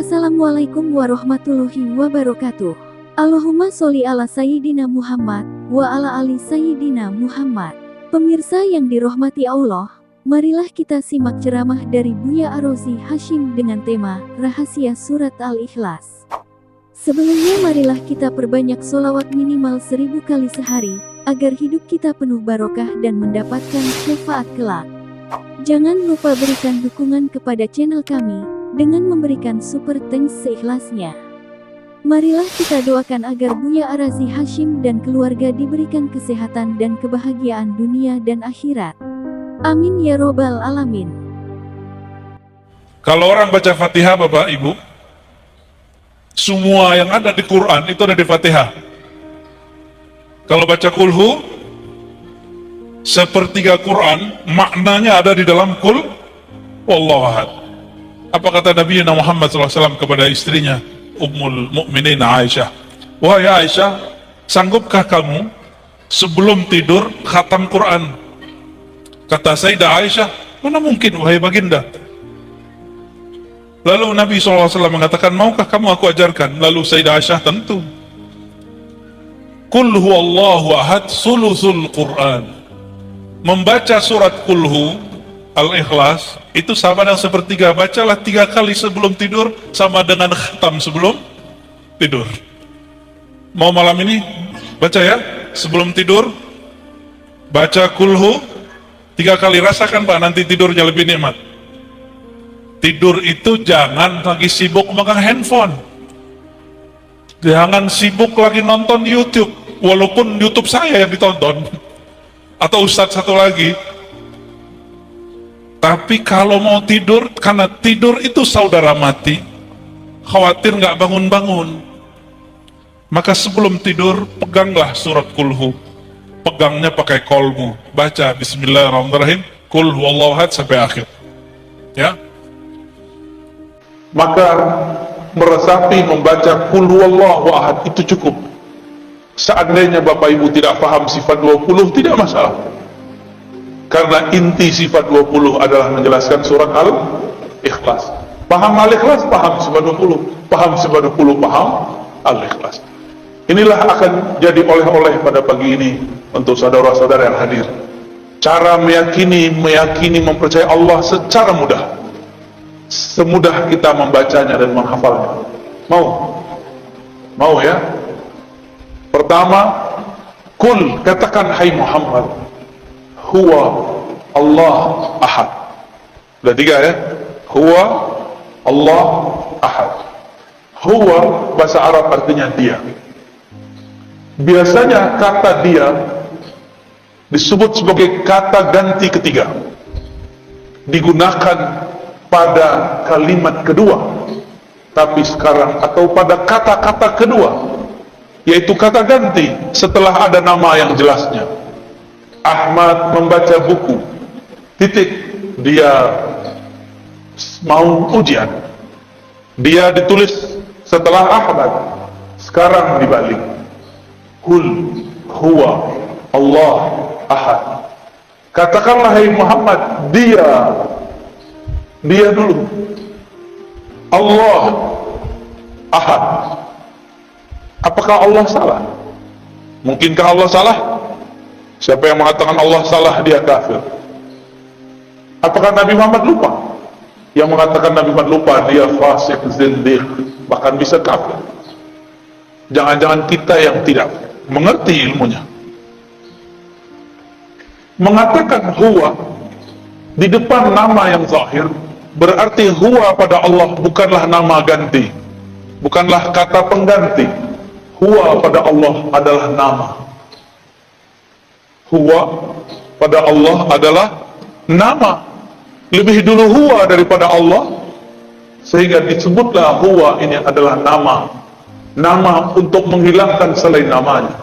Assalamualaikum warahmatullahi wabarakatuh. Allahumma sholli ala Sayyidina Muhammad wa ala ali Sayyidina Muhammad. Pemirsa yang dirahmati Allah, marilah kita simak ceramah dari Buya Ar-Razi Hasyim dengan tema Rahasia Surat Al-Ikhlas. Sebelumnya marilah kita perbanyak sholawat minimal 1000 kali sehari, agar hidup kita penuh barokah dan mendapatkan syafaat kelak. Jangan lupa berikan dukungan kepada channel kami dengan memberikan super thanks seikhlasnya. Marilah kita doakan agar Buya Ar-Razi Hasyim dan keluarga diberikan kesehatan dan kebahagiaan dunia dan akhirat. Amin ya robbal alamin. Kalau orang baca Fatihah, Bapak Ibu, semua yang ada di Quran itu ada di Fatihah. Kalau baca kulhu, sepertiga Quran maknanya ada di dalam kul wallahu ahad. Apa kata Nabi Muhammad SAW kepada istrinya Ummul Mukminin Aisyah? Wahai Aisyah, sanggupkah kamu sebelum tidur khatam Quran? Kata Sayyidah Aisyah, mana mungkin wahai baginda. Lalu Nabi SAW mengatakan, maukah kamu aku ajarkan? Lalu Sayyidah Aisyah, tentu. Qul huwallahu ahad sulusul Quran. Membaca surat kulhu Al-Ikhlas itu sama dengan sepertiga. Bacalah 3 kali sebelum tidur, sama dengan khatam sebelum tidur. Mau malam ini baca ya, sebelum tidur baca kulhu 3 kali. Rasakan Pak, nanti tidurnya lebih nikmat. Tidur itu jangan lagi sibuk megang handphone, jangan sibuk lagi nonton YouTube, walaupun YouTube saya yang ditonton atau ustadz satu lagi. Tapi kalau mau tidur, karena tidur itu saudara mati, khawatir nggak bangun-bangun, maka sebelum tidur peganglah surat kulhu. Pegangnya pakai kolbu, baca Bismillahirrahmanirrahim, Qul huwallahu ahad sampai akhir. Ya. Maka meresapi membaca Qul huwallahu ahad itu cukup. Seandainya Bapak Ibu tidak paham sifat 20, tidak masalah. Karena inti sifat 20 adalah menjelaskan surat Al-Ikhlas. Paham Al-Ikhlas, paham sifat 20. Paham sifat 20, paham Al-Ikhlas. Inilah akan jadi oleh-oleh pada pagi ini untuk saudara-saudara yang hadir. Cara meyakini, mempercayai Allah secara mudah. Semudah kita membacanya dan menghafalnya. Mau? Mau ya? Pertama, Kul, katakan hai Muhammad, Huwa Allah Ahad. Sudah 3 ya? Huwa Allah Ahad. Huwa bahasa Arab artinya dia. Biasanya kata dia disebut sebagai kata ganti ketiga, digunakan pada kalimat kedua. Tapi sekarang, atau pada kata-kata kedua, yaitu kata ganti setelah ada nama yang jelasnya. Ahmad membaca buku, titik, dia mau ujian, dia ditulis setelah Ahmad, sekarang dibalik. Kul huwa Allah ahad. Katakanlah hai Muhammad, dia dulu, Allah ahad. Apakah Allah salah? Mungkinkah Allah salah? Siapa yang mengatakan Allah salah, dia kafir. Apakah Nabi Muhammad lupa? Yang mengatakan Nabi Muhammad lupa, dia fasik, zindiq, bahkan bisa kafir. Jangan-jangan kita yang tidak mengerti ilmunya. Mengatakan huwa di depan nama yang zahir, berarti huwa pada Allah bukanlah nama ganti, bukanlah kata pengganti. Huwa pada Allah adalah nama. Huwa pada Allah adalah nama. Lebih dulu huwa daripada Allah, sehingga disebutlah huwa ini adalah nama. Nama untuk menghilangkan selain namanya.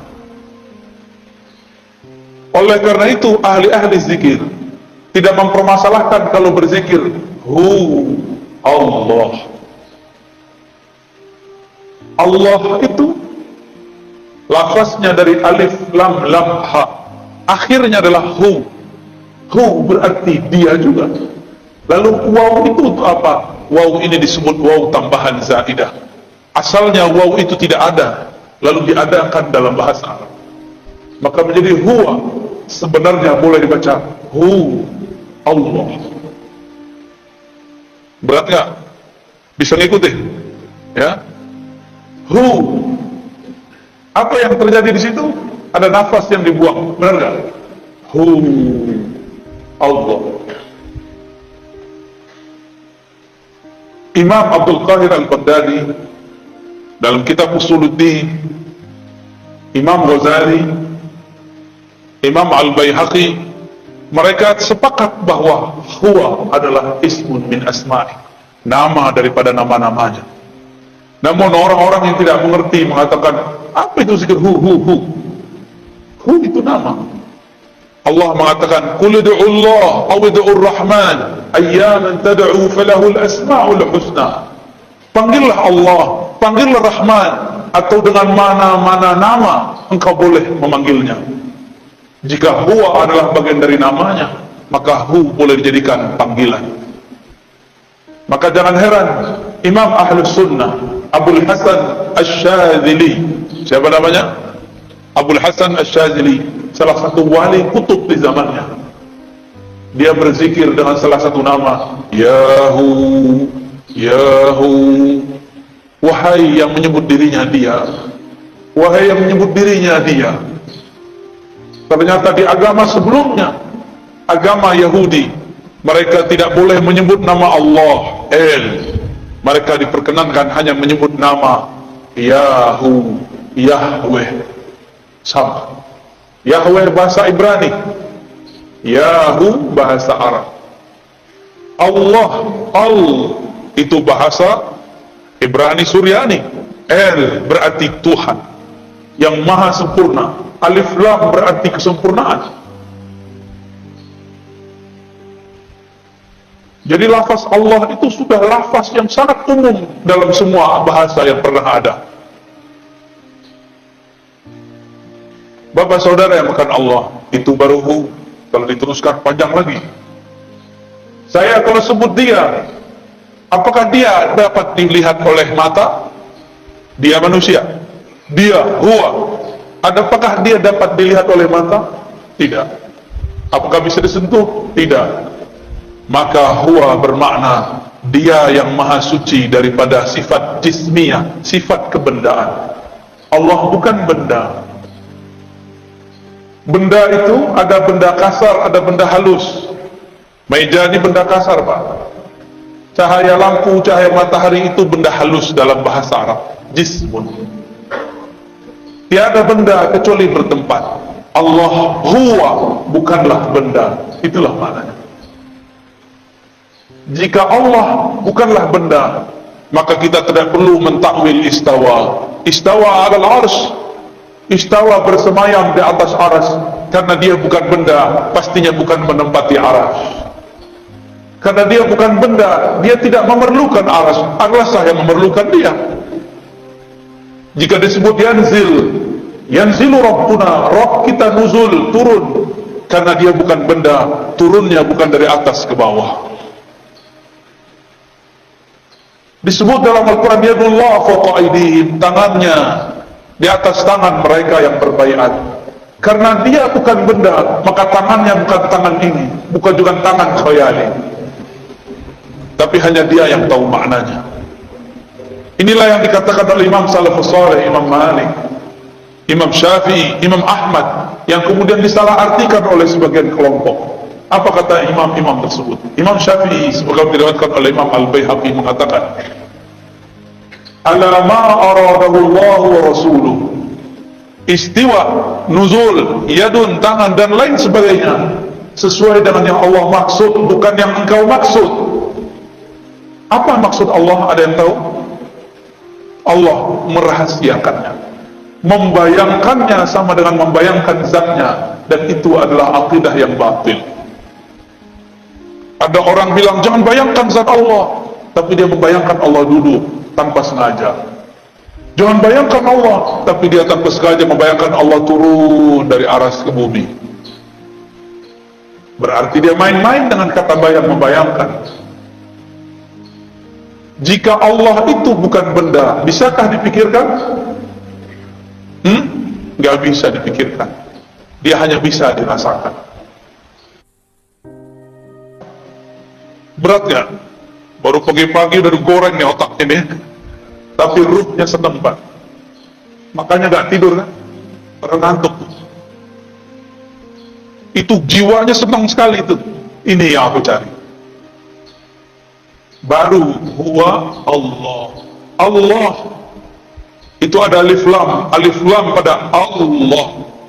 Oleh karena itu ahli-ahli zikir tidak mempermasalahkan kalau berzikir Allah. Allah itu lafaznya dari alif lam lam ha, akhirnya adalah hu. Hu berarti dia juga. Lalu waw itu untuk apa? Waw ini disebut waw tambahan zaidah. Asalnya waw itu tidak ada, lalu diadakan dalam bahasa Arab. Maka menjadi huwa. Sebenarnya boleh dibaca hu, Allah. Berat nggak? Bisa ngikutin? Ya. Hu. Apa yang terjadi di situ? Ada nafas yang dibuang, benar nggak? Hu, Allah. Imam Abdul Qahir Al-Baghdadi dalam kitab Usuluddin, Imam Ghazali, Imam Al-Baihaqi, mereka sepakat bahwa huwa adalah ismun min asma'i, nama daripada nama-namanya. Namun orang-orang yang tidak mengerti mengatakan, apa itu zikir hu? Hu itu nama. Allah mengatakan, qul ud'u Allah aw ud'u Ar-Rahman ayyaman tad'u falahul asma'ul husna. Panggillah Allah, panggillah Rahman, atau dengan mana-mana nama engkau boleh memanggilnya. Jika huwa adalah bagian dari namanya, maka hu boleh dijadikan panggilan. Maka jangan heran Imam Ahlus Sunnah Abul Hasan Asy-Syadzili, siapa namanya? Abul Hasan Asy-Syadzili, salah satu wali kutub di zamannya. Dia berzikir dengan salah satu nama, Yahu, Yahu. Wahai yang menyebut dirinya dia, wahai yang menyebut dirinya dia. Ternyata di agama sebelumnya, agama Yahudi, mereka tidak boleh menyebut nama Allah, El. Mereka diperkenankan hanya menyebut nama Yahu, Yahweh. Sama. Yahweh bahasa Ibrani, Yahu bahasa Arab. Allah, Al itu bahasa Ibrani Suryani. El berarti Tuhan yang maha sempurna. Alif Lam berarti kesempurnaan. Jadi lafaz Allah itu sudah lafaz yang sangat umum dalam semua bahasa yang pernah ada. Bapak saudara yang makan Allah, itu baru hu. Kalau diteruskan panjang lagi. Saya kalau sebut dia, apakah dia dapat dilihat oleh mata? Dia manusia. Dia huwa. Apakah dia dapat dilihat oleh mata? Tidak. Apakah bisa disentuh? Tidak. Maka huwa bermakna dia yang maha suci daripada sifat jismiyah, sifat kebendaan. Allah bukan benda. Benda itu ada benda kasar, ada benda halus. Meja ini benda kasar, Pak. Cahaya lampu, cahaya matahari itu benda halus dalam bahasa Arab. Jismun. Tiada benda kecuali bertempat. Allah huwa, bukanlah benda. Itulah maknanya. Jika Allah bukanlah benda, maka kita tidak perlu mentakwil istawa. Istawa adalah arsy. Istawa bersemayam di atas arsy. Karena dia bukan benda, pastinya bukan menempati arsy. Karena dia bukan benda, dia tidak memerlukan arsy. Arsy yang memerlukan dia. Jika disebut yanzilu Rabbuna, Rabb kita nuzul, turun. Karena dia bukan benda, turunnya bukan dari atas ke bawah. Disebut dalam Al-Quran, yadullah fawqa aydihim, tangannya di atas tangan mereka yang berbaiat. Karena dia bukan benda, maka tangannya bukan tangan ini, bukan juga tangan khayali, tapi hanya dia yang tahu maknanya. Inilah yang dikatakan oleh Imam Salafus Saleh, Imam Malik, Imam Syafi'i, Imam Ahmad, yang kemudian disalahartikan oleh sebagian kelompok. Apa kata imam-imam tersebut? Imam Syafi'i sebagaimana diriwayatkan oleh Imam Al-Baihaqi mengatakan, ala ma aradahu Allah wa rasuluh, istiwa, nuzul, yadun, tangan dan lain sebagainya, sesuai dengan yang Allah maksud, bukan yang engkau maksud. Apa maksud Allah? Ada yang tahu? Allah merahasiakannya, membayangkannya sama dengan membayangkan zatnya, dan itu adalah akidah yang batil. Ada orang bilang jangan bayangkan zat Allah, tapi dia membayangkan Allah duduk tanpa sengaja. Jangan bayangkan Allah, tapi dia tanpa sengaja membayangkan Allah turun dari aras ke bumi. Berarti dia main-main dengan kata bayang, membayangkan. Jika Allah itu bukan benda, bisakah dipikirkan? Nggak bisa dipikirkan. Dia hanya bisa dirasakan. Berat nggak? Baru pagi-pagi udah digoreng nih otaknya nih, tapi ruhnya seneng banget. Makanya nggak tidur kan? Karena ngantuk. Itu jiwanya senang sekali itu. Ini yang aku cari. Baru huwa Allah. Allah itu ada alif lam pada Allah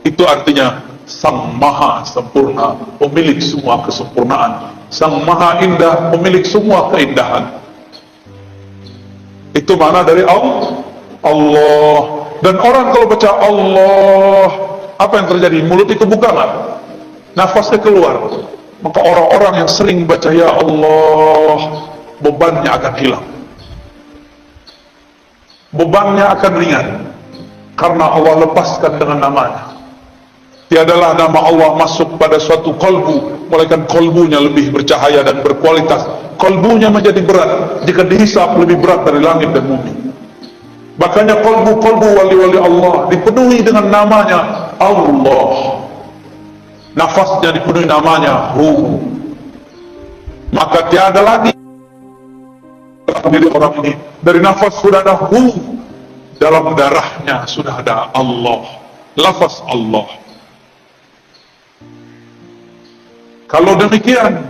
itu artinya Sang Maha Sempurna, pemilik semua kesempurnaan, Sang Maha Indah, pemilik semua keindahan. Itu mana dari Allah. Dan orang kalau baca Allah, apa yang terjadi? Mulut itu buka nggak? Nafasnya keluar. Maka orang-orang yang sering baca ya Allah, bebannya akan hilang, bebannya akan ringan, karena Allah lepaskan dengan namanya. Tiadalah nama Allah masuk pada suatu kolbu, melainkan kolbunya lebih bercahaya dan berkualitas. Kolbunya menjadi berat jika dihisap, lebih berat dari langit dan bumi. Makanya kolbu-kolbu wali-wali Allah dipenuhi dengan namanya Allah. Nafasnya dipenuhi namanya Hu. Maka tiada lagi diri orang ini, dari nafas sudah ada Hu, dalam darahnya sudah ada Allah, lafaz Allah. Kalau demikian,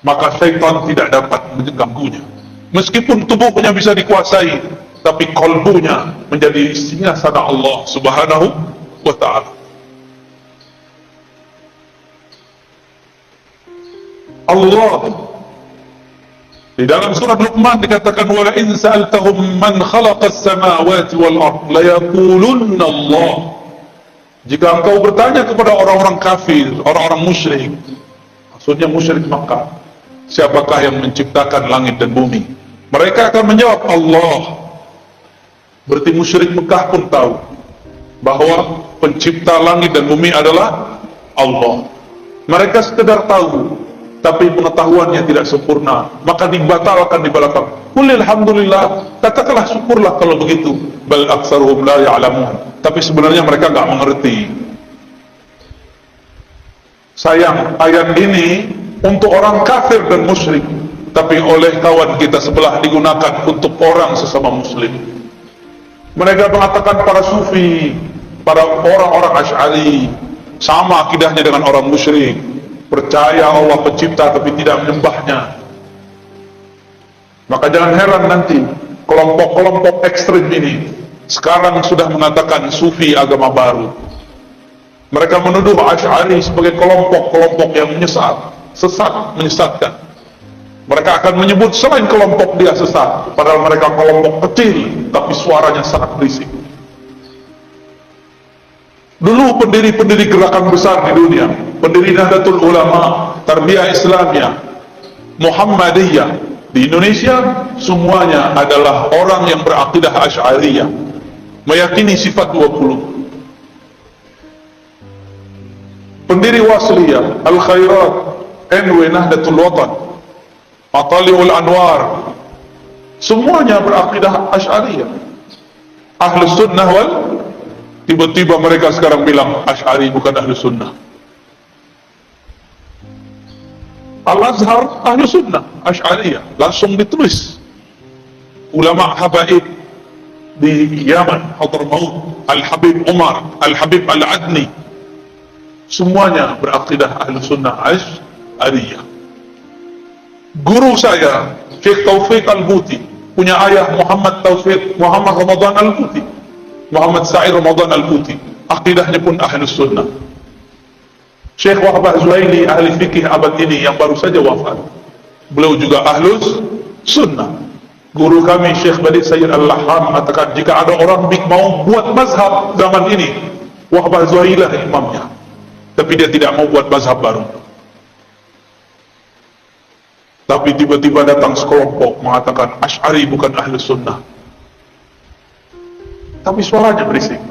maka syaitan tidak dapat mengganggunya. Meskipun tubuhnya bisa dikuasai, tapi kolbunya menjadi singgasana Allah Subhanahu wa ta'ala. Allah di dalam surat Luqman dikatakan wala in sa'altahum man khalaqas samawati wal ard la yaqulunna Allah. Jika engkau bertanya kepada orang-orang kafir, orang-orang musyrik, maksudnya musyrik Makkah, siapakah yang menciptakan langit dan bumi? Mereka akan menjawab Allah. Berarti musyrik Mekah pun tahu bahwa pencipta langit dan bumi adalah Allah. Mereka sekedar tahu, tapi pengetahuannya tidak sempurna, maka dibatalkan di belakang. Qul alhamdulillah, katakanlah syukurlah kalau begitu. Bal aktsaruhum la ya'lamun. Tapi sebenarnya mereka nggak mengerti. Sayang, ayat ini untuk orang kafir dan musyrik, tapi oleh kawan kita sebelah digunakan untuk orang sesama muslim. Mereka mengatakan para sufi, para orang-orang Asy'ari sama akidahnya dengan orang musyrik. Percaya Allah pencipta tapi tidak menyembahnya. Maka jangan heran nanti kelompok-kelompok ekstrim ini sekarang sudah mengatakan sufi agama baru. Mereka menuduh Asy'ari sebagai kelompok-kelompok yang sesat, menyesatkan. Mereka akan menyebut selain kelompok dia sesat, padahal mereka kelompok kecil tapi suaranya sangat berisik. Dulu pendiri-pendiri gerakan besar di dunia, pendiri Nahdlatul Ulama, Tarbiyah Islamiyah, Muhammadiyah di Indonesia, semuanya adalah orang yang berakidah Asy'ariyah, meyakini sifat 20. Pendiri Wasliyah, Al-Khairat, NW Nahdlatul Watan, Matali'ul Anwar, semuanya berakidah Asy'ariyah. Ahlus Sunnah wal, tiba-tiba mereka sekarang bilang Asy'ari bukan Ahlus Sunnah. Al-Azhar Ahlus Sunnah, Asy'ariyah, langsung ditulis. Ulama habaib di Yaman, Hadramaut, Al-Habib Umar, Al-Habib Al-Adni, semuanya berakidah Ahlus Sunnah Asy'ariyah. Guru saya, Syekh Taufik Al-Buti, punya ayah Muhammad Ramadan Al-Buti, Muhammad Sa'id Ramadan Al-Buti, akidahnya pun Ahlus Sunnah. Syekh Wahbah Zuhaili, ahli fikih abad ini yang baru saja wafat, beliau juga Ahlus Sunnah. Guru kami Syekh Badi Sayyid Al-Laham mengatakan jika ada orang mau buat mazhab zaman ini, Wahbah Zuhaili lah imamnya, tapi dia tidak mau buat mazhab baru. Tapi tiba-tiba datang sekelompok mengatakan Asy'ari bukan Ahlus Sunnah, tapi suaranya berisik,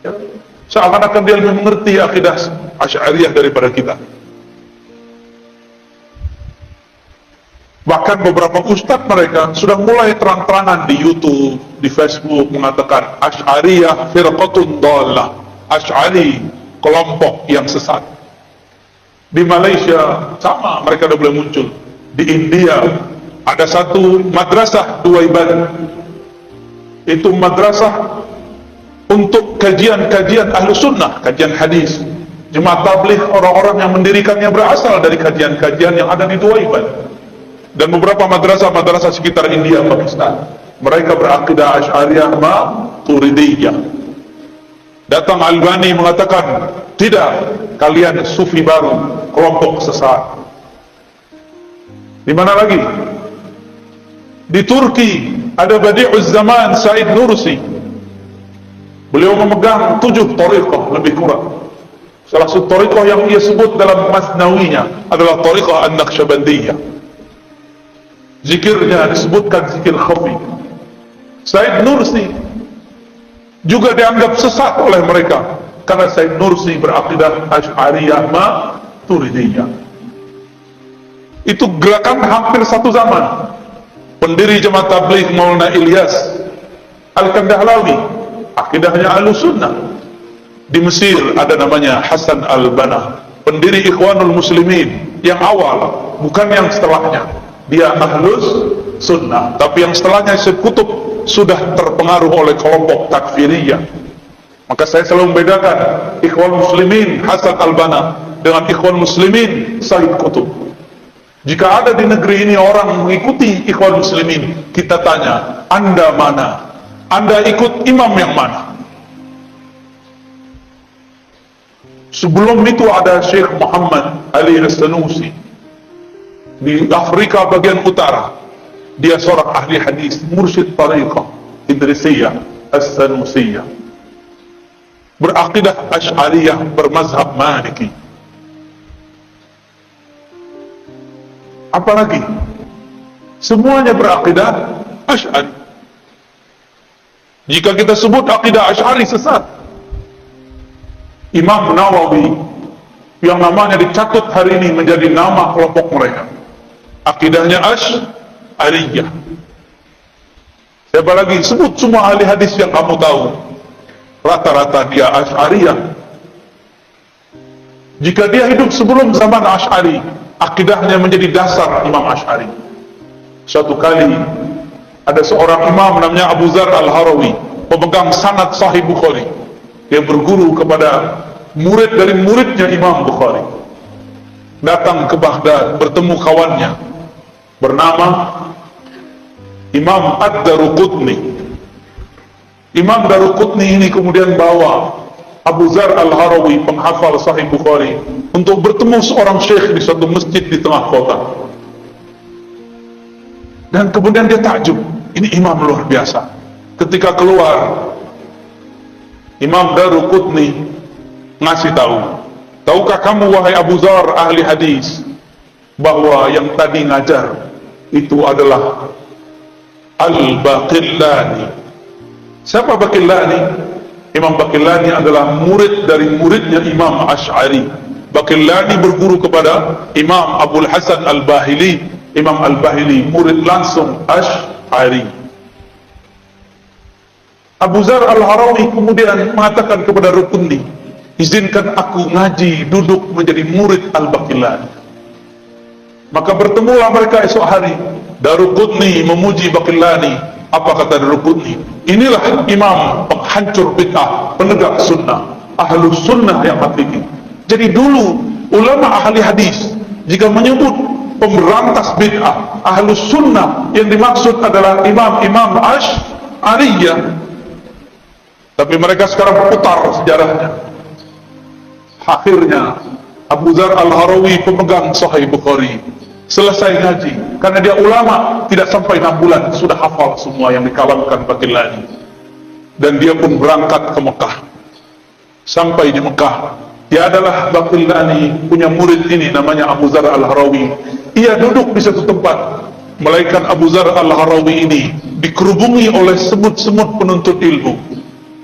ya. Seakan-akan dia lebih mengerti akidah Asy'ariyah daripada kita. Bahkan beberapa ustadz mereka sudah mulai terang-terangan di YouTube, di Facebook mengatakan Asy'ariyah firqatun dhalah, Asy'ari kelompok yang sesat. Di Malaysia sama, mereka sudah boleh muncul. Di India ada satu madrasah Duaiban, itu madrasah untuk kajian-kajian ahlu sunnah, kajian hadis. Jemaah tabligh, orang-orang yang mendirikannya berasal dari kajian-kajian yang ada di Duaiban. Dan beberapa madrasah-madrasah sekitar India, Pakistan, mereka berakidah Asy'ariyah Maturidiyah. Datang Albani mengatakan, tidak, kalian sufi baru, kelompok sesat. Di mana lagi? Di Turki ada Badi'uz Zaman Said Nursi. Beliau memegang 7 thariqah lebih kurang. Salah satu thariqah yang ia sebut dalam Masnawinya adalah thariqah An-Naqsyabandiyah. Zikirnya disebutkan zikir khafi. Said Nursi juga dianggap sesat oleh mereka karena Said Nursi berakidah Asy'ariyah Maturidiyah. Itu gerakan hampir satu zaman. Pendiri Jemaah Tabligh Maulana Ilyas Al-Kandahlawi, akidahnya Ahlussunnah. Di Mesir ada namanya Hasan Al-Banna, pendiri Ikhwanul Muslimin yang awal, bukan yang setelahnya. Dia Ahlus Sunnah, tapi yang setelahnya Syed Qutb sudah terpengaruh oleh kelompok takfiriyah. Maka saya selalu membedakan Ikhwan Muslimin Hasan Al-Banna dengan Ikhwan Muslimin Syed Qutb. Jika ada di negeri ini orang mengikuti Ikhwan Muslimin, kita tanya, Anda mana? Anda ikut imam yang mana? Sebelum itu ada Syekh Muhammad Ali As-Sanusi di Afrika bagian utara. Dia seorang ahli hadis, mursyid tariqah Idrisiyah As-Sanusiyah, berakidah Asy'ariyah, bermazhab Maliki. Apalagi semuanya berakidah Asy'ari. Jika kita sebut akidah Asy'ari sesat, Imam Nawawi yang namanya dicatut hari ini menjadi nama kelompok mereka, akidahnya Asy'ariyah. Siapa lagi? Sebut semua ahli hadis yang kamu tahu, rata-rata dia Asy'ariyah. Jika dia hidup sebelum zaman Asy'ari, akidahnya menjadi dasar Imam Asy'ari. Suatu kali ada seorang imam namanya Abu Dzar Al-Harawi, pemegang sanad Sahih Bukhari. Dia berguru kepada murid dari muridnya Imam Bukhari. Datang ke Baghdad, bertemu kawannya bernama Imam Ad-Daruqutni. Imam Daruqutni ini kemudian bawa Abu Dzar Al-Harawi, penghafal Sahih Bukhari, untuk bertemu seorang syekh di suatu masjid di tengah kota. Dan kemudian dia takjub, ini imam luar biasa. Ketika keluar, Imam Daruqutni ngasih tahu, tahukah kamu wahai Abu Dzar ahli hadis, bahwa yang tadi ngajar itu adalah Al-Baqillani. Siapa Baqillani? Imam Baqillani adalah murid dari muridnya Imam Asy'ari. Baqillani berguru kepada Imam Abul Hasan Al-Bahili. Imam Al-Bahili murid langsung Asy'ari. Abu Dzar Al-Harawi kemudian mengatakan kepada Rukunni, izinkan aku ngaji, duduk menjadi murid Al-Baqillani. Maka bertemulah mereka esok hari. Daruqutni memuji Baqillani. Apa kata Daruqutni? Inilah imam penghancur bid'ah, penegak sunnah, ahlus sunnah yang hakiki. Jadi dulu ulama ahli hadis jika menyebut pemberantas bid'ah, ahlus sunnah, yang dimaksud adalah imam-imam Asy'ariyah. Tapi mereka sekarang putar sejarahnya. Akhirnya Abu Dzar Al-Harawi, pemegang Sahih Bukhari, selesai ngaji, karena dia ulama, tidak sampai 6 bulan sudah hafal semua yang dikalamkan Baqillani. Dan dia pun berangkat ke Mekah. Sampai di Mekah, dia adalah Baqillani punya murid ini namanya Abu Dzar Al-Harawi. Ia duduk di satu tempat, melainkan Abu Dzar Al-Harawi ini dikerubungi oleh semut-semut penuntut ilmu.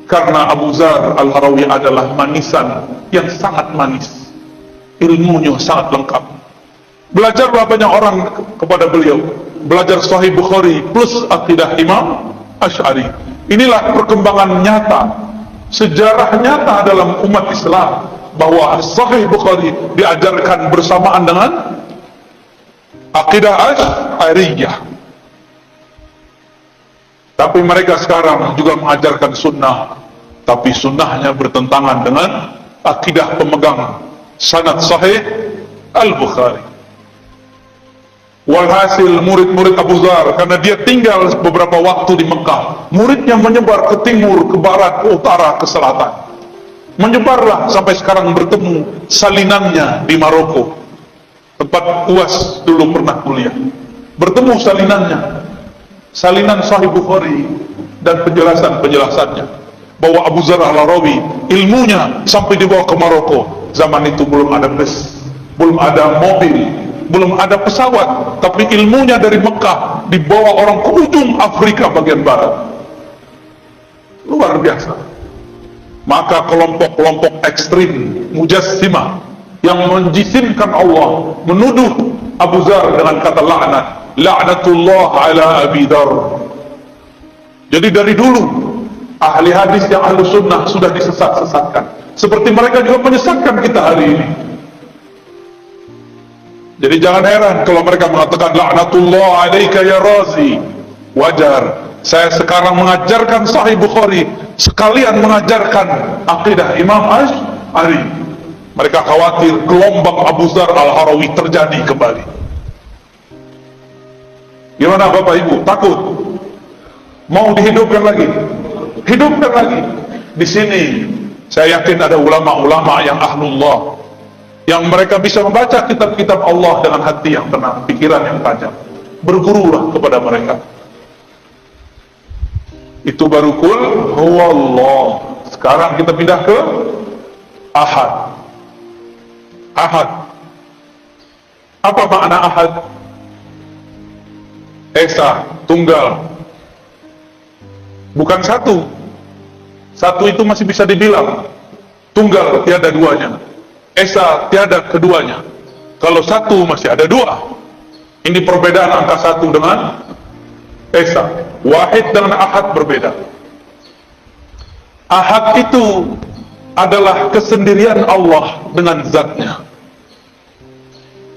Karena Abu Dzar Al-Harawi adalah manisan yang sangat manis, ilmunya sangat lengkap. Belajarlah banyak orang kepada beliau. Belajar Sahih Bukhari plus akidah Imam Asy'ari. Inilah perkembangan nyata, sejarah nyata dalam umat Islam, bahwa Sahih Bukhari diajarkan bersamaan dengan akidah Asy'ariyah. Tapi mereka sekarang juga mengajarkan sunnah, tapi sunnahnya bertentangan dengan akidah pemegang sanad Sahih Al-Bukhari. Walhasil murid-murid Abu Dzar, karena dia tinggal beberapa waktu di Mekah, muridnya menyebar ke timur, ke barat, ke utara, ke selatan. Menyebarlah sampai sekarang bertemu salinannya di Maroko, tempat Uwas dulu pernah kuliah. Bertemu salinannya, salinan Sahih Bukhari dan penjelasan-penjelasannya, bahwa Abu Dzar Al-Harawi ilmunya sampai dibawa ke Maroko. Zaman itu belum ada bus, belum ada mobil, belum ada pesawat, tapi ilmunya dari Mekah dibawa orang ke ujung Afrika bagian barat. Luar biasa. Maka kelompok-kelompok ekstrim Mujassimah yang menjisimkan Allah, menuduh Abu Dzar dengan kata laknat, laknatullah ala Abi Dzar. Jadi dari dulu ahli hadis yang ahli sunnah sudah disesat-sesatkan, seperti mereka juga menyesatkan kita hari ini. Jadi jangan heran kalau mereka mengatakan laknatullah alaika ya Razi. Wajar. Saya sekarang mengajarkan Sahih Bukhari sekalian mengajarkan akidah Imam Asy'ari. Mereka khawatir gelombang Abu Dzar Al-Harawi terjadi kembali. Gimana Bapak Ibu? Takut? Mau dihidupkan lagi? Hidupkan lagi. Di sini saya yakin ada ulama-ulama yang ahlullah, yang mereka bisa membaca kitab-kitab Allah dengan hati yang tenang, pikiran yang tajam. Bergurulah kepada mereka. Itu baru kul huwallah. Sekarang kita pindah ke ahad. Ahad. Apa makna ahad? Esa, tunggal. Bukan satu. Satu itu masih bisa dibilang. Tunggal, tiada duanya. Esa tiada keduanya. Kalau satu masih ada dua. Ini perbedaan angka satu dengan Esa. Wahid dengan ahad berbeda. Ahad itu adalah kesendirian Allah dengan zatnya.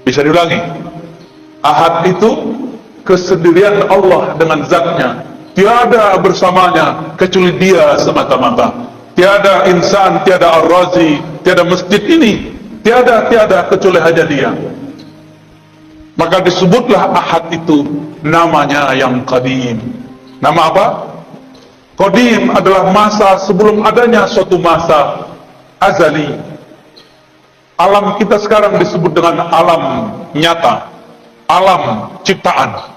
Bisa diulangi. Ahad itu kesendirian Allah dengan zatnya. Tiada bersamanya kecuali dia semata-mata. Tiada insan, tiada ar-razi, tiada masjid ini, tiada kecuali hanya dia. Maka disebutlah ahad itu namanya yang qadim. Nama apa? Qadim adalah masa sebelum adanya suatu masa azali. Alam kita sekarang disebut dengan alam nyata, alam ciptaan.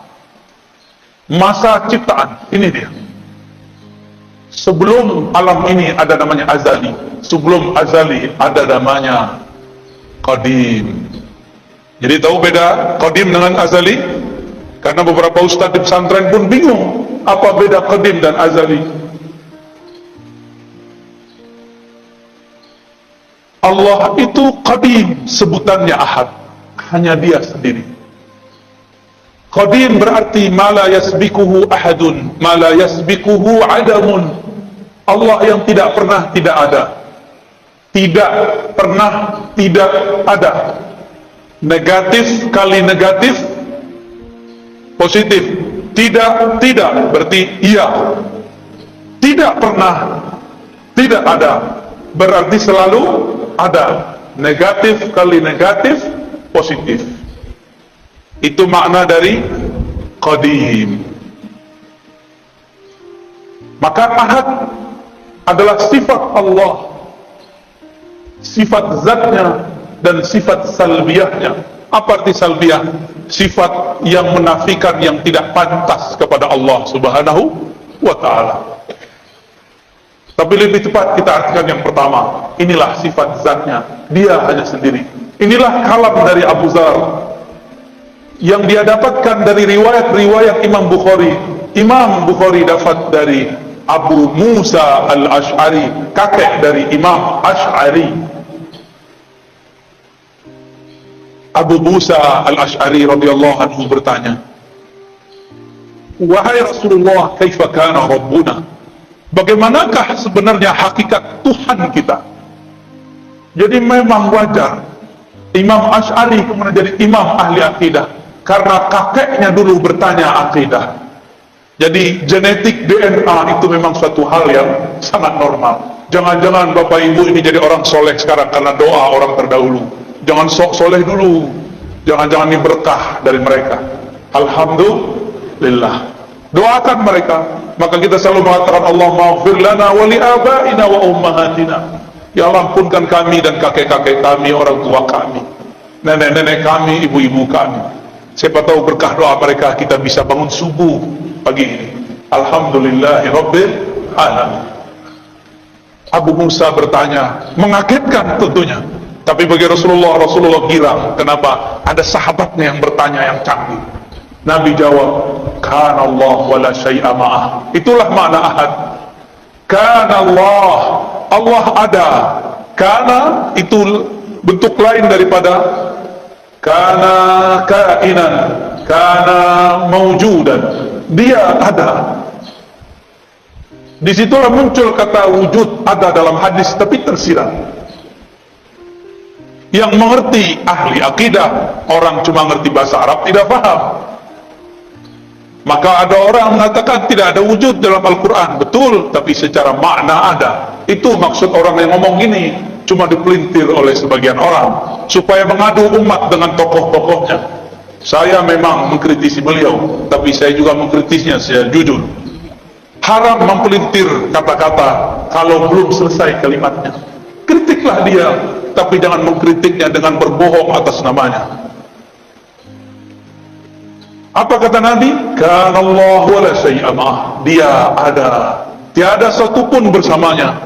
Masa ciptaan, ini dia. Sebelum alam ini ada namanya azali, sebelum azali ada namanya qadim. Jadi tahu beda qadim dengan azali? Karena beberapa ustadz di pesantren pun bingung apa beda qadim dan azali. Allah itu qadim, sebutannya ahad, hanya dia sendiri. Qadim berarti ma la yasbikuhu ahadun, ma la yasbikuhu adamun. Allah yang tidak pernah tidak ada, tidak pernah tidak ada. Negatif kali negatif positif. Tidak berarti iya. Tidak pernah tidak ada berarti selalu ada. Negatif kali negatif positif. Itu makna dari qadim. Maka ahad adalah sifat Allah, sifat zatnya dan sifat salbiyahnya. Apa arti salbiyah? Sifat yang menafikan yang tidak pantas kepada Allah Subhanahu wa ta'ala. Tapi lebih tepat kita artikan yang pertama. Inilah sifat zatnya, dia hanya sendiri. Inilah kalam dari Abu Dzar yang dia dapatkan dari riwayat-riwayat Imam Bukhari. Imam Bukhari dapat dari Abu Musa Al-Asy'ari, kakek dari Imam Asy'ari. Abu Musa al-Ash'ari radhiyallahu anhu bertanya, wahai Rasulullah, kaifa kana Rabbuna? Bagaimanakah sebenarnya hakikat Tuhan kita? Jadi memang wajar Imam Ash'ari kemudian jadi imam ahli akidah karena kakeknya dulu bertanya akidah. Jadi genetik DNA itu memang suatu hal yang sangat normal. Jangan-jangan Bapak Ibu ini jadi orang soleh sekarang karena doa orang terdahulu. Jangan sok soleh dulu. Jangan-jangan ini berkah dari mereka. Alhamdulillah. Doakan mereka. Maka kita selalu mengatakan, Allahumma ighfir lana wa li abaina wa ummahatina. Ya Allah, ampunkan kami dan kakek-kakek kami, orang tua kami, nenek-nenek kami, ibu-ibu kami. Siapa tahu berkah doa mereka kita bisa bangun subuh pagi ini. Alhamdulillahi Rabbil Alamin. Abu Musa bertanya, mengagetkan tentunya. Tapi bagi Rasulullah girang. Kenapa? Ada sahabatnya yang bertanya yang canggih. Nabi jawab, kana Allah wa la syai'a ma'ah. Itulah makna ahad. Kana Allah, Allah ada. Kana itu bentuk lain daripada kana kainan, kana mawjudan. Dia ada. Disitulah muncul kata wujud, ada dalam hadis tapi tersirat. Yang mengerti ahli akidah, orang cuma ngerti bahasa Arab tidak paham. Maka ada orang mengatakan tidak ada wujud dalam Al-Quran. Betul, tapi secara makna ada. Itu maksud orang yang ngomong gini, cuma dipelintir oleh sebagian orang supaya mengadu umat dengan tokoh-tokohnya. Saya memang mengkritisi beliau, tapi saya juga mengkritisnya secara jujur. Haram mempelintir kata-kata kalau belum selesai kalimatnya. Kritiklah dia, tapi jangan mengkritiknya dengan berbohong atas namanya. Apa kata Nabi? Kana Allah wa la syai'a ma'ah. Dia ada, tiada satu pun bersamanya.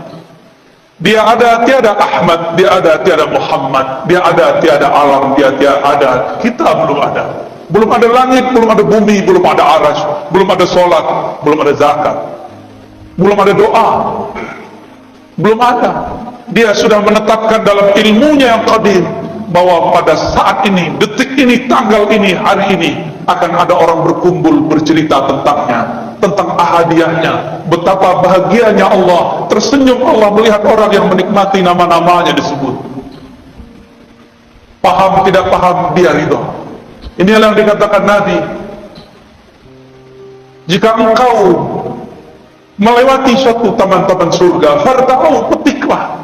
Dia ada, tiada Ahmad. Dia ada, tiada Muhammad. Dia ada, tiada alam. Dia tiada ada. Kita belum ada. Belum ada langit, belum ada bumi, belum ada arash, belum ada solat, belum ada zakat, belum ada doa, belum ada. Dia sudah menetapkan dalam ilmunya yang qadim bahwa pada saat ini, detik ini, tanggal ini, hari ini akan ada orang berkumpul bercerita tentangnya, tentang ahadiyahnya, betapa bahagianya Allah, tersenyum Allah melihat orang yang menikmati nama-namanya disebut. Paham tidak paham, dia ridho. Inilah yang dikatakan Nabi, jika engkau melewati suatu taman-taman surga, farta'u, petiklah.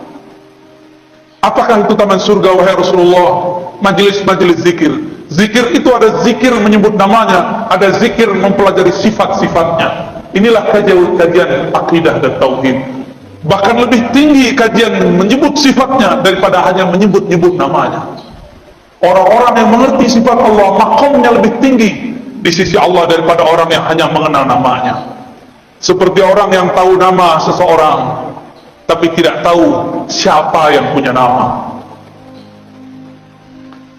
Apakah itu taman surga, wahai Rasulullah? Majelis-majelis zikir. Zikir itu ada zikir menyebut namanya, ada zikir mempelajari sifat-sifatnya. Inilah kajian akidah dan tauhid. Bahkan lebih tinggi kajian menyebut sifatnya daripada hanya menyebut-nyebut namanya. Orang-orang yang mengerti sifat Allah, makomnya lebih tinggi di sisi Allah daripada orang yang hanya mengenal namanya. Seperti orang yang tahu nama seseorang tapi tidak tahu siapa yang punya nama.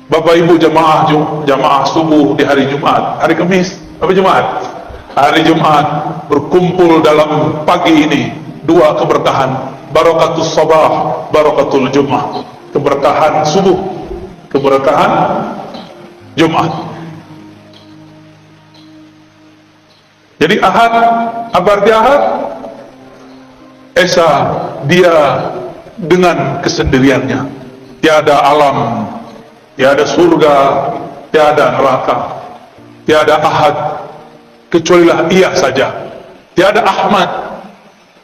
Bapak Ibu jamaah subuh di hari Jumat, hari Kamis, apa Jumat? Hari Jumat berkumpul dalam pagi ini dua keberkahan, barakatus sabah, barakatul Jumat. Keberkahan subuh, keberkahan Jumat. Jadi ahad, apa arti ahad? Esa, dia dengan kesendiriannya, tiada alam, tiada surga, tiada neraka, tiada ahad kecualilah ia saja, tiada Ahmad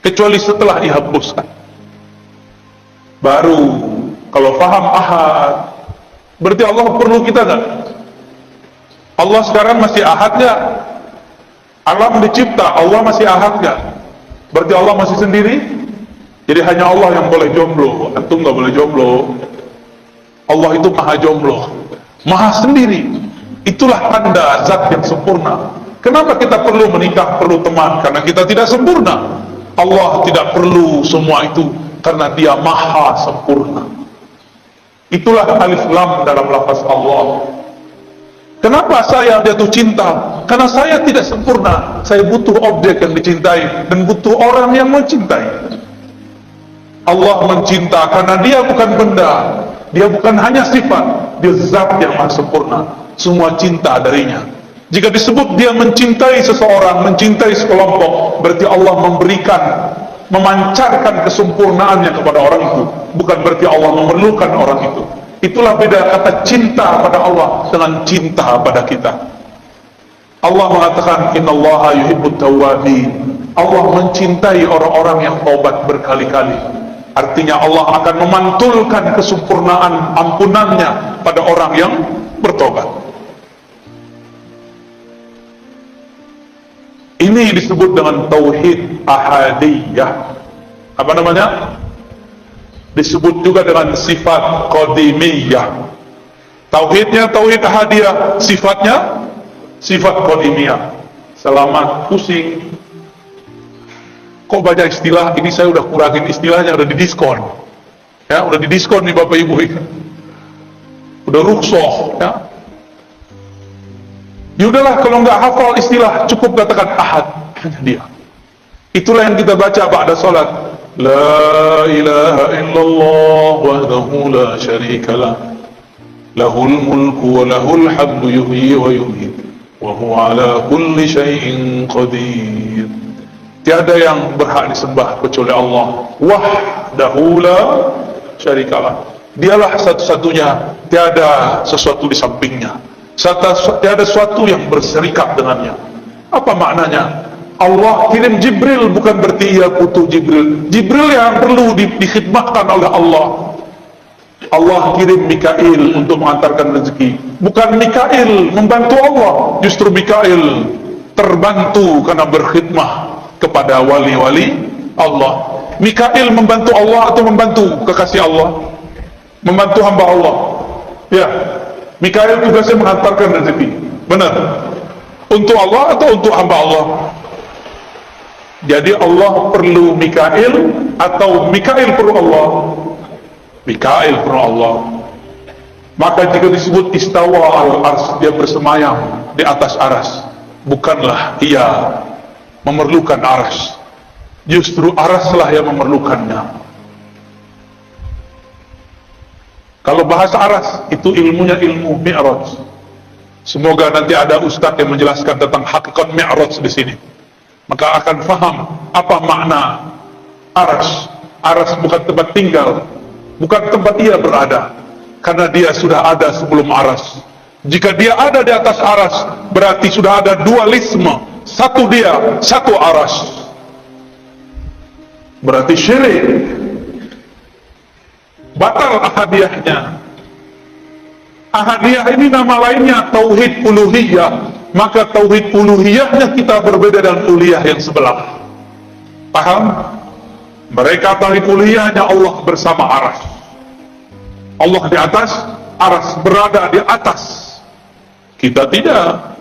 kecuali setelah dihapuskan. Baru kalau faham ahad, berarti Allah perlu kita kan? Allah sekarang masih ahad gak? Alam dicipta, Allah masih ahad gak? Berarti Allah masih sendiri? Jadi hanya Allah yang boleh jomblo, antum gak boleh jomblo. Allah itu maha jomblo, maha sendiri. Itulah tanda zat yang sempurna. Kenapa kita perlu menikah, perlu teman? Karena kita tidak sempurna. Allah tidak perlu semua itu karena dia maha sempurna. Itulah alif lam dalam lafaz Allah. Kenapa saya jatuh cinta? Karena saya tidak sempurna. Saya butuh objek yang dicintai dan butuh orang yang mencintai. Allah mencinta karena dia bukan benda. Dia bukan hanya sifat, dia zat yang maha sempurna. Semua cinta darinya. Jika disebut dia mencintai seseorang, mencintai sekelompok, berarti Allah memberikan, memancarkan kesempurnaannya kepada orang itu. Bukan berarti Allah memerlukan orang itu. Itulah beda kata cinta pada Allah dengan cinta pada kita. Allah mengatakan innallaha yuhibbut tawwabin. Allah mencintai orang-orang yang taubat berkali-kali. Artinya Allah akan memantulkan kesempurnaan ampunannya pada orang yang bertobat. Ini disebut dengan tauhid ahadiyah. Apa namanya? Disebut juga dengan sifat qadimiyah. Tauhidnya tauhid ahadiyah, sifatnya sifat qadimiyah. Selamat pusing. Kok banyak istilah, ini saya udah kurangin istilahnya, udah didiskon. Ya, udah didiskon nih Bapak Ibu. Udah ruksoh, ya. Ya udahlah, kalau nggak hafal istilah, cukup katakan ahad, hanya dia. Itulah yang kita baca ba'da salat. La ilaha illallah wahdahu la syarikalah. Lahul mulku wa lahul hamdu yuhyi wa yumiit. Wa huwa ala kulli syai'in qadir. Tiada yang berhak disembah kecuali Allah. Wahdahu la syarikalah. Dialah satu-satunya, tiada sesuatu di sampingnya. Tiada sesuatu yang berserikat dengannya. Apa maknanya? Allah kirim Jibril bukan berarti ia butuh Jibril. Jibril yang perlu dikhidmatkan oleh Allah. Allah kirim Mikail untuk mengantarkan rezeki. Bukan Mikail membantu Allah, justru Mikail terbantu karena berkhidmah kepada wali-wali Allah. Mikail membantu Allah atau membantu kekasih Allah? Membantu hamba Allah. Ya, Mikail tugasnya mengantarkan rezeki. Benar. Untuk Allah atau untuk hamba Allah? Jadi Allah perlu Mikail atau Mikail perlu Allah? Mikail perlu Allah. Maka jika disebut istawa al-ars, dia bersemayam di atas aras, bukanlah ia memerlukan aras, justru araslah yang memerlukannya. Kalau bahasa aras itu ilmunya ilmu mi'raj. Semoga nanti ada ustadz yang menjelaskan tentang hakikat mi'raj di sini, maka akan faham apa makna aras. Aras bukan tempat tinggal, bukan tempat ia berada, karena dia sudah ada sebelum aras. Jika dia ada di atas aras, berarti sudah ada dualisme. Satu dia, satu aras. Berarti syirik. Batal ahadiyahnya. Ahadiyah ini nama lainnya tauhid uluhiyah. Maka tauhid uluhiyahnya kita berbeda dengan uluhiyah yang sebelah. Paham? Mereka tauhid uluhiyahnya Allah bersama aras. Allah di atas, aras berada di atas. Kita tidak.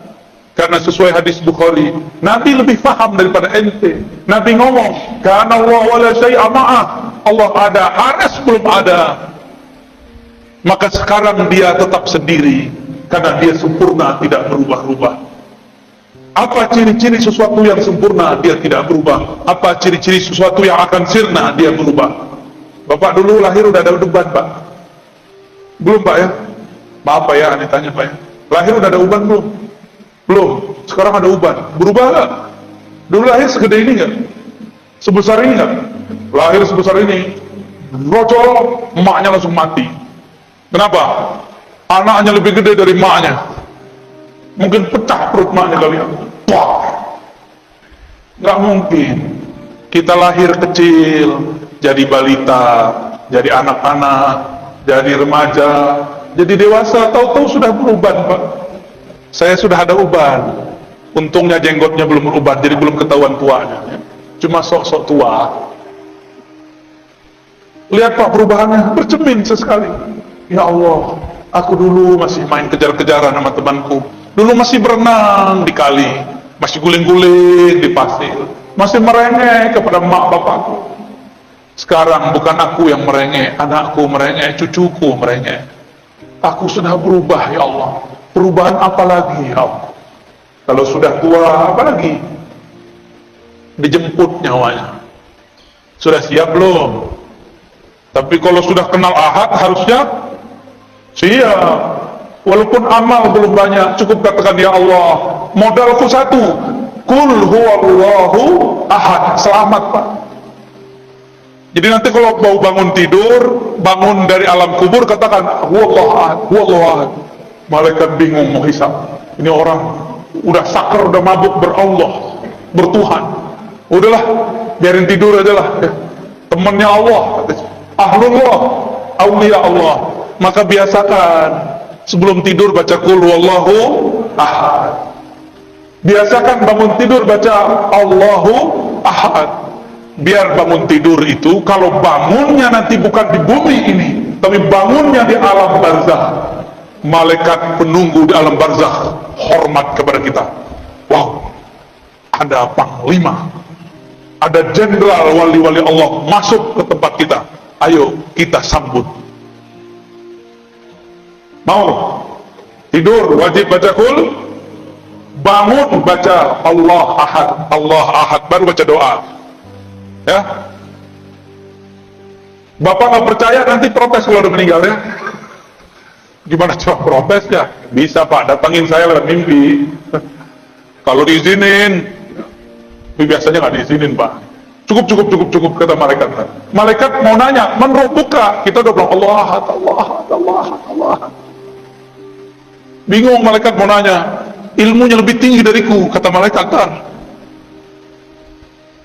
Karena sesuai hadis Bukhari, Nabi lebih paham daripada ente. Nabi ngomong, "Kana Allah wala syai'a ma'ah." Allah ada, aras belum ada. Maka sekarang dia tetap sendiri karena dia sempurna, tidak berubah-ubah. Apa ciri-ciri sesuatu yang sempurna? Dia tidak berubah. Apa ciri-ciri sesuatu yang akan sirna? Dia berubah. Bapak dulu lahir udah ada uban, Pak? Belum, Pak ya? Maaf Pak ya, aneh tanya Pak ya. Lahir udah ada uban belum? Belum. Sekarang ada uban. Berubah gak? Dulu lahir segede ini gak? Sebesar ini gak? Lahir sebesar ini, rocol, emaknya langsung mati. Kenapa? Anaknya lebih gede dari emaknya. Mungkin pecah perut emaknya kali ya. Wah, gak mungkin. Kita lahir kecil, jadi balita, jadi anak-anak, jadi remaja, jadi dewasa, tahu-tahu sudah beruban, Pak. Saya sudah ada uban. Untungnya jenggotnya belum beruban, jadi belum ketahuan tuanya. Cuma sok-sok tua. Lihat Pak perubahannya, bercermin sesekali. Ya Allah, aku dulu masih main kejar-kejaran sama temanku. Dulu masih berenang di kali, masih guling-guling di pasir, masih merengek kepada mak bapakku. Sekarang bukan aku yang merengek, anakku merengek, cucuku merengek. Aku sudah berubah ya Allah. Perubahan apa lagi ya Allah? Kalau sudah tua apa lagi? Dijemput nyawanya. Sudah siap belum? Tapi kalau sudah kenal ahad harusnya Siap. Walaupun amal belum banyak, cukup katakan ya Allah, modalku satu, Qul huwallahu ahad. Selamat Pak. Jadi nanti kalau mau bangun tidur, bangun dari alam kubur, katakan huwallahu ahad, huwallahu ahad. Malaikat bingung mau hisab. Ini orang udah sakar, udah mabuk berallah, bertuhan. Udahlah, biarin tidur aja lah. Temannya Allah, ahlullah, aulia Allah. Maka biasakan sebelum tidur baca qul huwallahu ahad. Biasakan bangun tidur baca Allahu ahad. Biar bangun tidur itu, kalau bangunnya nanti bukan di bumi ini, tapi bangunnya di alam barzakh, malaikat penunggu di alam barzakh hormat kepada kita. Wow, ada panglima, ada jenderal wali-wali Allah masuk ke tempat kita. Ayo kita sambut. Mau tidur wajib baca qul, bangun baca Allah ahad, Allah ahad, baru baca doa. Ya, Bapak nggak percaya nanti protes kalau udah meninggal ya. Gimana coba protes ya? Bisa Pak, datangin saya lewat mimpi. Kalau diizinin, tapi biasanya nggak diizinin Pak. Cukup kata malaikat. Malaikat mau nanya, man rabbuka? Kita udah bilang Allah ahad, Allah ahad, Allah ahad, Allah ahad. Bingung malaikat mau nanya, ilmunya lebih tinggi dariku, kata malaikat kan.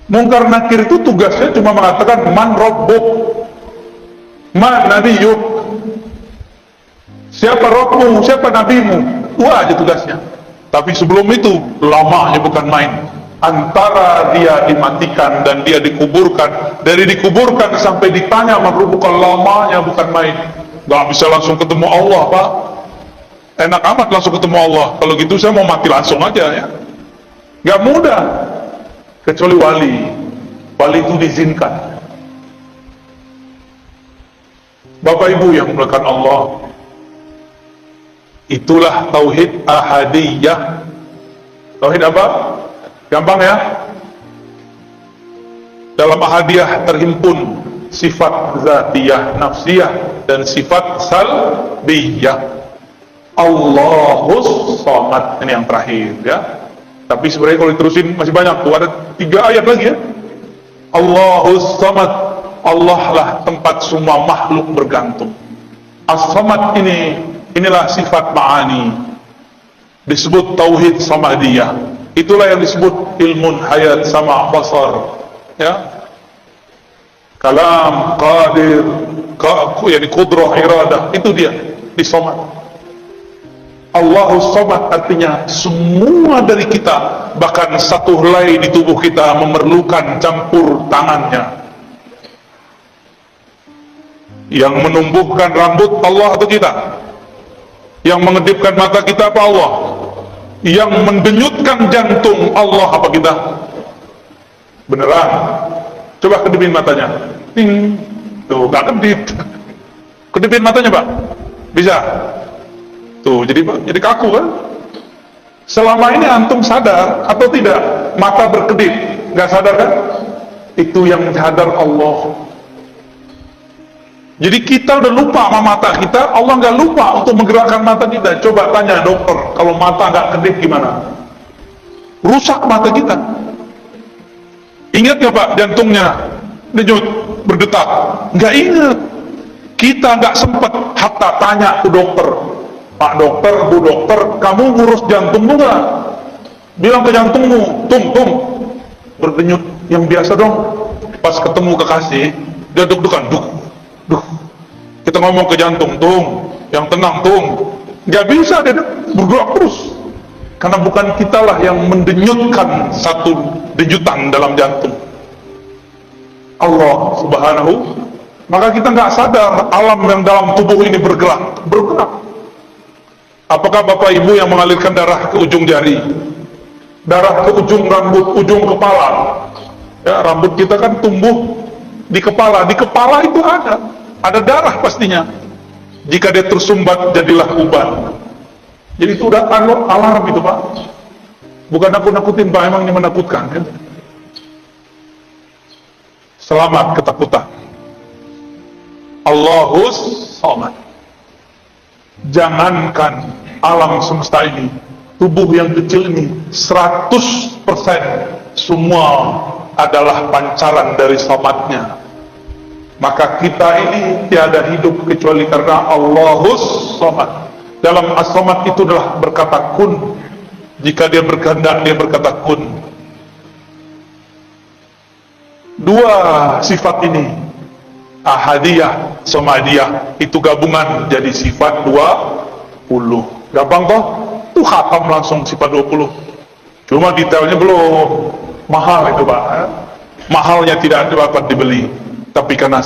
Mungkar nakir itu tugasnya cuma mengatakan man rabbuk, man nabiyuk, siapa Rabbmu, siapa nabimu, wah aja tugasnya. Tapi sebelum itu lamanya bukan main. Antara dia dimatikan dan dia dikuburkan, dari dikuburkan sampai ditanya man rabbuka, lamanya bukan main. Gak bisa langsung ketemu Allah Pak. Enak amat langsung ketemu Allah. Kalau gitu saya mau mati langsung aja ya. Gak mudah. Kecuali wali itu diizinkan. Bapak Ibu yang dimuliakan Allah, itulah tauhid ahadiyah. Tauhid apa? Gampang ya. Dalam ahadiyah terhimpun sifat zatiyah, nafsiyah, dan sifat salbiyah. Allahus somad, ini yang terakhir ya. Tapi sebenarnya kalau diterusin masih banyak tuh, ada 3 ayat lagi ya. Allahus samad, Allah lah tempat semua makhluk bergantung. As-samad inilah sifat ma'ani, disebut tauhid samadiyah. Itulah yang disebut ilmun hayat sama basar ya. Kalam, qadir, yani qudrah, iradah, itu dia di samad. Allahus samad artinya semua dari kita, bahkan satu helai di tubuh kita memerlukan campur tangannya. Yang menumbuhkan rambut Allah atau kita? Yang mengedipkan mata kita apa Allah? Yang mendenyutkan jantung Allah apa kita? Beneran? Coba kedipin matanya. Ting. Tuh, gak kedip. Kedipin matanya Pak? Bisa? Tuh, jadi kaku kan? Selama ini antum sadar atau tidak mata berkedip? Nggak sadar kan? Itu yang sadar Allah. Jadi kita udah lupa sama mata kita, Allah nggak lupa untuk menggerakkan mata kita. Coba tanya dokter, kalau mata nggak kedip gimana? Rusak mata kita. Ingat nggak Pak jantungnya denyut, berdetak? Nggak ingat. Kita nggak sempet hatta tanya ke dokter. Pak dokter, Bu dokter, kamu ngurus jantungmu nggak? Bilang ke jantungmu, tung, berdenyut yang biasa dong. Pas ketemu kekasih, dia deg-degan, duh. Kita ngomong ke jantung, tung, yang tenang, tung. Nggak bisa dia bergerak terus. Karena bukan kitalah yang mendenyutkan satu denyutan dalam jantung. Allah Subhanahu. Maka kita nggak sadar alam yang dalam tubuh ini bergerak. Apakah Bapak Ibu yang mengalirkan darah ke ujung jari, darah ke ujung rambut, ujung kepala? Ya, rambut kita kan tumbuh di kepala itu ada darah pastinya. Jika dia tersumbat jadilah uban. Jadi itu udah alarm itu Pak. Bukan nakut-nakutin Pak, emang ini menakutkan kan? Selamat ketakutan. Allahus samad. Jangankan alam semesta ini, tubuh yang kecil ini 100% semua adalah pancaran dari somatnya. Maka kita ini tiada hidup kecuali karena Allahus Somad. Dalam as-Somad itu adalah berkata kun. Jika dia berkehendak, dia berkata kun. Dua sifat ini, ahadiyah, somadiyah, itu gabungan jadi sifat 20. Gampang toh? Itu khatam langsung sifat 20. Cuma detailnya belum. Mahal itu Pak. Mahalnya tidak dapat dibeli. Tapi karena